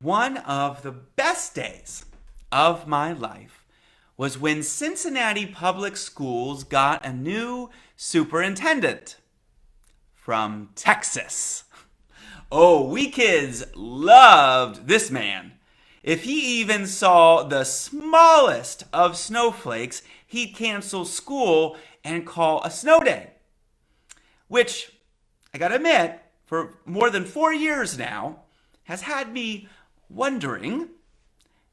One of the best days of my life was when Cincinnati Public Schools got a new superintendent from Texas. Oh, we kids loved this man. If he even saw the smallest of snowflakes, he'd cancel school and call a snow day. Which, I gotta admit, for more than 4 years now, has had me wondering,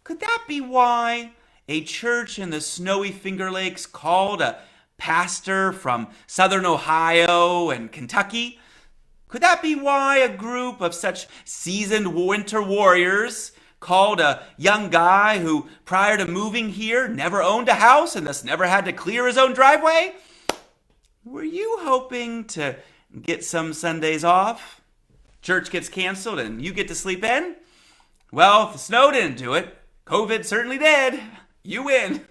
could that be why a church in the snowy Finger Lakes called a pastor from southern Ohio and Kentucky? Could that be why a group of such seasoned winter warriors called a young guy who, prior to moving here, never owned a house and thus never had to clear his own driveway? Were you hoping to get some Sundays off? Church gets canceled and you get to sleep in? Well, if the snow didn't do it, COVID certainly did. You win.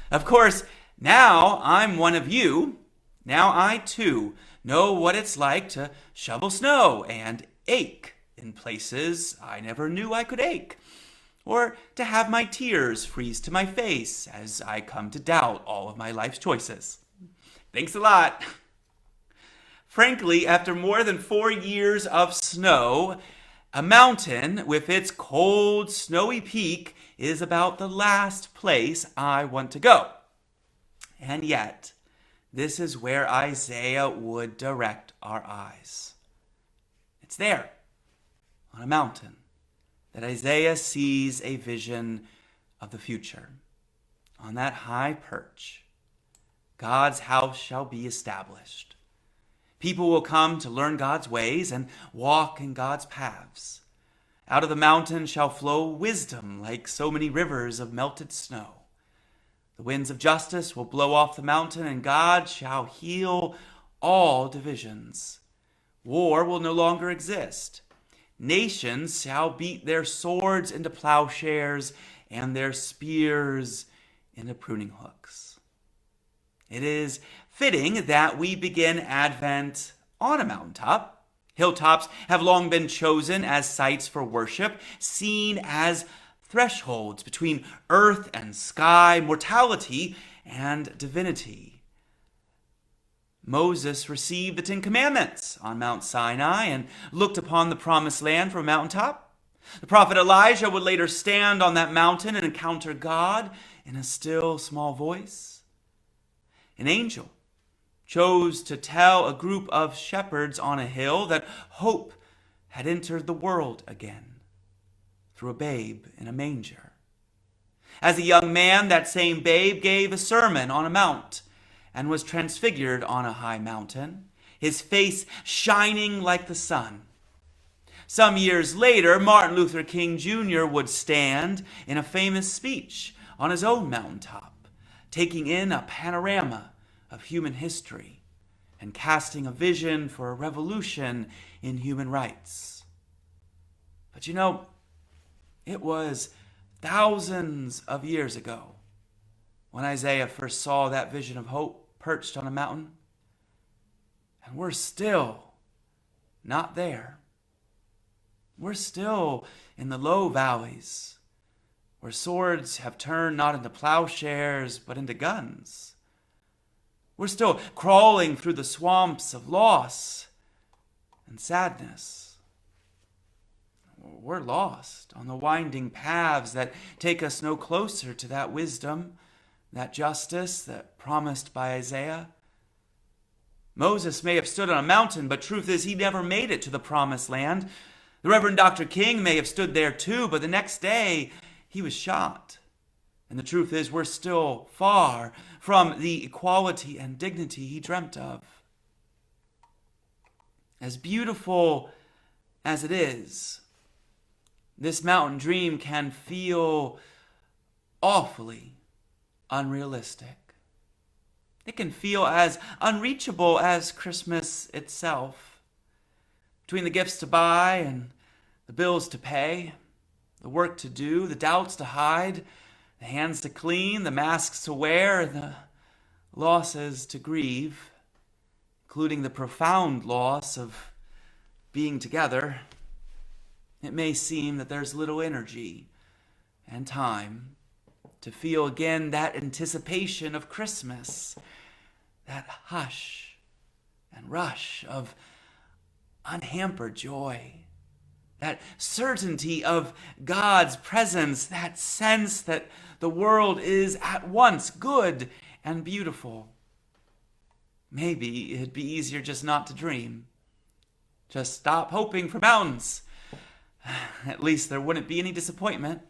Of course, now I'm one of you. Now I, too, know what it's like to shovel snow and ache in places I never knew I could ache, or to have my tears freeze to my face as I come to doubt all of my life's choices. Thanks a lot. Frankly, after more than 4 years of snow, a mountain with its cold, snowy peak is about the last place I want to go. And yet, this is where Isaiah would direct our eyes. It's there, on a mountain, that Isaiah sees a vision of the future. On that high perch, God's house shall be established. People will come to learn God's ways and walk in God's paths. Out of the mountain shall flow wisdom like so many rivers of melted snow. The winds of justice will blow off the mountain, and God shall heal all divisions. War will no longer exist. Nations shall beat their swords into plowshares and their spears into pruning hooks. It is fitting that we begin Advent on a mountaintop. Hilltops have long been chosen as sites for worship, seen as thresholds between earth and sky, mortality and divinity. Moses received the 10 Commandments on Mount Sinai and looked upon the promised land from a mountaintop. The prophet Elijah would later stand on that mountain and encounter God in a still small voice. An angel chose to tell a group of shepherds on a hill that hope had entered the world again through a babe in a manger. As a young man, that same babe gave a sermon on a mount and was transfigured on a high mountain, his face shining like the sun. Some years later, Martin Luther King Jr. would stand in a famous speech on his own mountaintop, taking in a panorama of human history and casting a vision for a revolution in human rights. But you know, it was thousands of years ago when Isaiah first saw that vision of hope perched on a mountain, and we're still not there. We're still in the low valleys where swords have turned not into plowshares but into guns. We're still crawling through the swamps of loss and sadness. We're lost on the winding paths that take us no closer to that wisdom, that justice that promised by Isaiah. Moses may have stood on a mountain, but truth is he never made it to the promised land. The Reverend Dr. King may have stood there too, but the next day he was shot. And the truth is we're still far from the equality and dignity he dreamt of. As beautiful as it is, this mountain dream can feel awfully unrealistic. It can feel as unreachable as Christmas itself. Between the gifts to buy and the bills to pay, the work to do, the doubts to hide, the hands to clean, the masks to wear, the losses to grieve, including the profound loss of being together. It may seem that there's little energy and time to feel again that anticipation of Christmas, that hush and rush of unhampered joy, that certainty of God's presence, that sense that the world is at once good and beautiful. Maybe it'd be easier just not to dream. Just stop hoping for mountains. At least there wouldn't be any disappointment.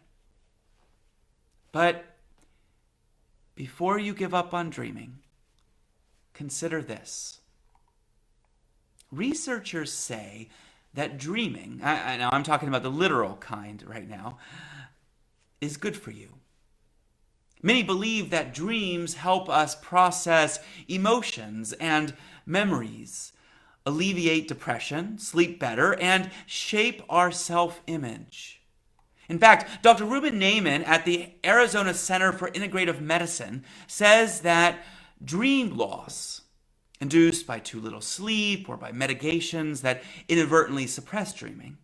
But before you give up on dreaming, consider this. Researchers say that dreaming, now I'm talking about the literal kind right now, is good for you. Many believe that dreams help us process emotions and memories, alleviate depression, sleep better, and shape our self-image. In fact, Dr. Ruben Naiman at the Arizona Center for Integrative Medicine says that dream loss, induced by too little sleep or by medications that inadvertently suppress dreaming,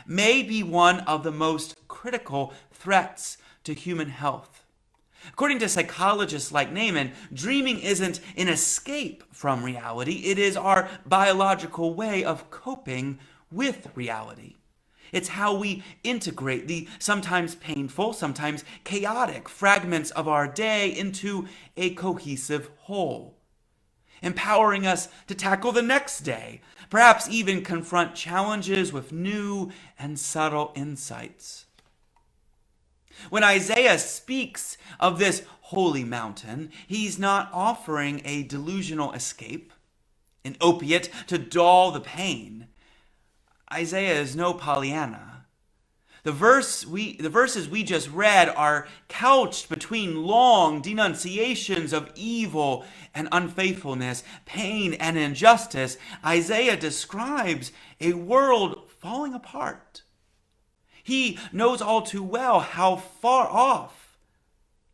may be one of the most critical threats to human health. According to psychologists like Naiman, dreaming isn't an escape from reality. It is our biological way of coping with reality. It's how we integrate the sometimes painful, sometimes chaotic fragments of our day into a cohesive whole, empowering us to tackle the next day, perhaps even confront challenges with new and subtle insights. When Isaiah speaks of this holy mountain, he's not offering a delusional escape, an opiate to dull the pain. Isaiah is no Pollyanna. The verses we just read are couched between long denunciations of evil and unfaithfulness, pain and injustice. Isaiah describes a world falling apart. He knows all too well how far off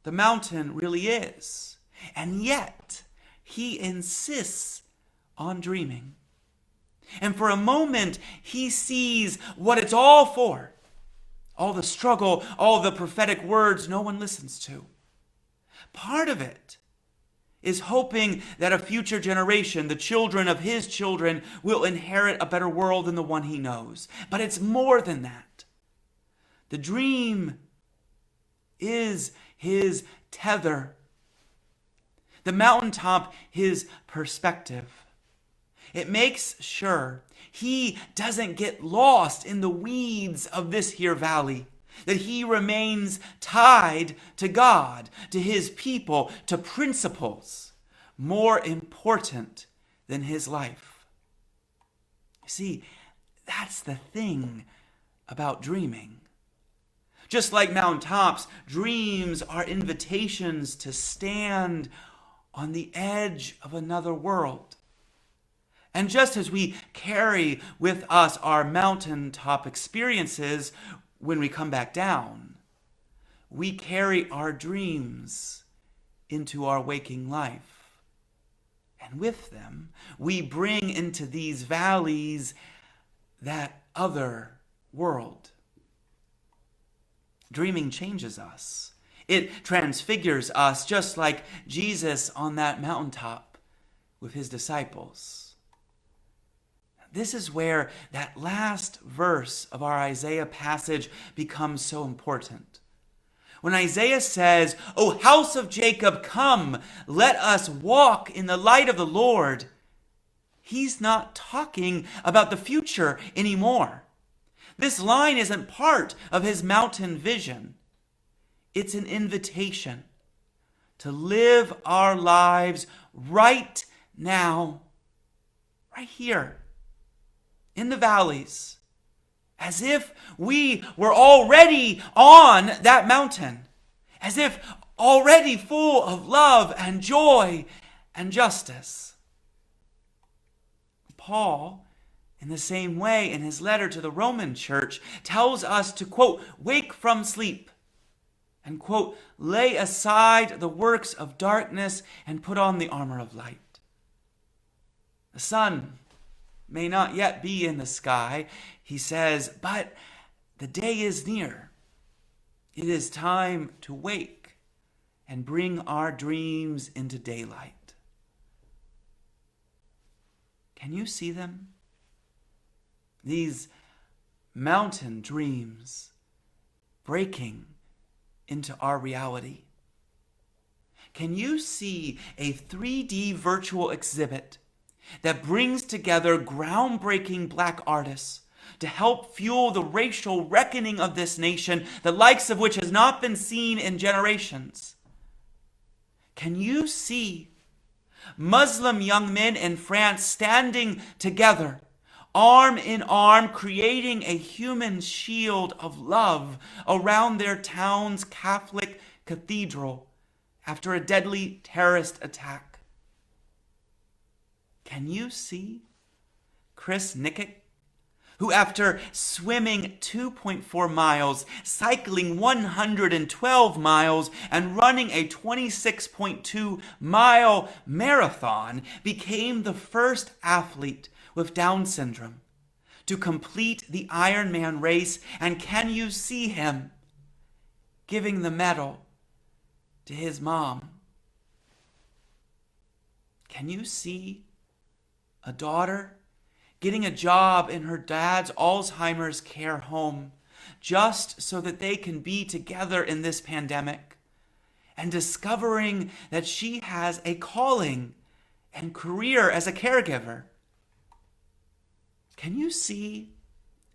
the mountain really is. And yet, he insists on dreaming. And for a moment, he sees what it's all for. All the struggle, all the prophetic words no one listens to. Part of it is hoping that a future generation, the children of his children, will inherit a better world than the one he knows. But it's more than that. The dream is his tether. The mountaintop, his perspective. It makes sure he doesn't get lost in the weeds of this here valley, that he remains tied to God, to his people, to principles more important than his life. You see, that's the thing about dreaming. Just like mountaintops, dreams are invitations to stand on the edge of another world. And just as we carry with us our mountaintop experiences when we come back down, we carry our dreams into our waking life. And with them, we bring into these valleys that other world. Dreaming changes us. It transfigures us, just like Jesus on that mountaintop with his disciples. This is where that last verse of our Isaiah passage becomes so important. When Isaiah says, "O house of Jacob, come, let us walk in the light of the Lord," he's not talking about the future anymore. This line isn't part of his mountain vision. It's an invitation to live our lives right now, right here, in the valleys, as if we were already on that mountain, as if already full of love and joy and justice. Paul, in the same way, in his letter to the Roman church, tells us to, quote, wake from sleep and, quote, lay aside the works of darkness and put on the armor of light. The sun may not yet be in the sky. He says, but the day is near. It is time to wake and bring our dreams into daylight. Can you see them? These mountain dreams breaking into our reality. Can you see a 3D virtual exhibit that brings together groundbreaking Black artists to help fuel the racial reckoning of this nation, the likes of which has not been seen in generations? Can you see Muslim young men in France standing together, arm in arm, creating a human shield of love around their town's Catholic cathedral after a deadly terrorist attack? Can you see Chris Nikic, who after swimming 2.4 miles, cycling 112 miles, and running a 26.2-mile marathon, became the first athlete with Down syndrome to complete the Ironman race? And can you see him giving the medal to his mom? Can you see a daughter getting a job in her dad's Alzheimer's care home just so that they can be together in this pandemic, and discovering that she has a calling and career as a caregiver? Can you see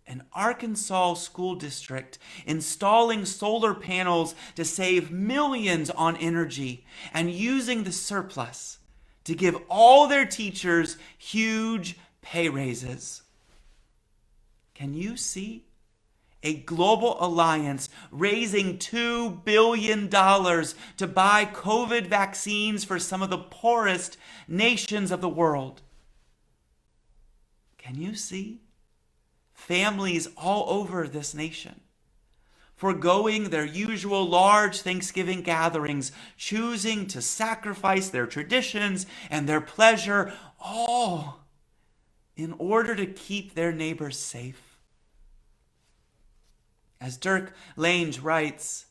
an Arkansas school district installing solar panels to save millions on energy and using the surplus to give all their teachers huge pay raises? Can you see a global alliance raising $2 billion to buy COVID vaccines for some of the poorest nations of the world? Can you see families all over this nation forgoing their usual large Thanksgiving gatherings, choosing to sacrifice their traditions and their pleasure, all in order to keep their neighbors safe? As Dirk Lange writes,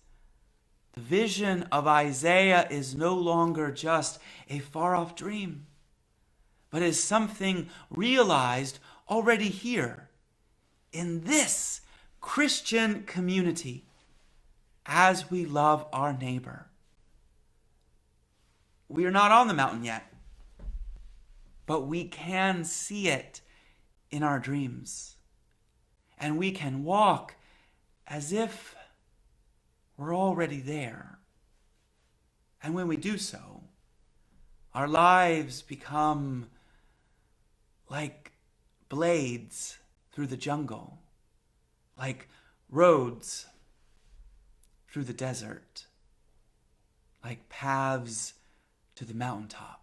the vision of Isaiah is no longer just a far-off dream, but is something realized already here in this Christian community as we love our neighbor. We are not on the mountain yet, but we can see it in our dreams. And we can walk as if we're already there. And when we do so, our lives become like blades through the jungle, like roads through the desert, like paths to the mountaintop.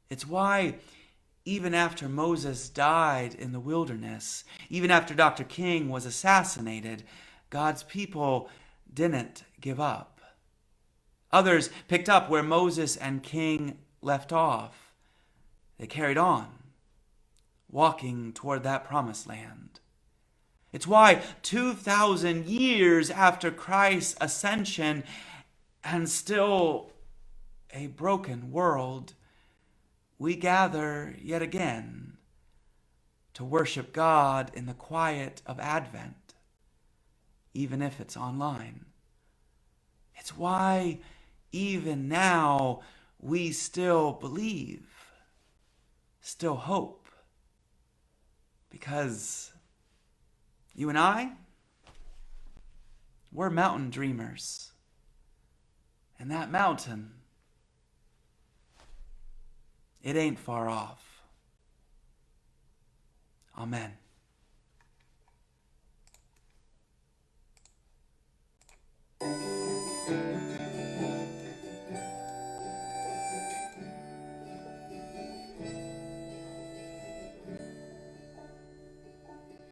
It's why even after Moses died in the wilderness, even after Dr. King was assassinated, God's people didn't give up. Others picked up where Moses and King left off. They carried on, walking toward that promised land. It's why 2,000 years after Christ's ascension, and still a broken world, we gather yet again to worship God in the quiet of Advent, even if it's online. It's why even now we still believe, still hope, because you and I, we're mountain dreamers. And that mountain, it ain't far off. Amen.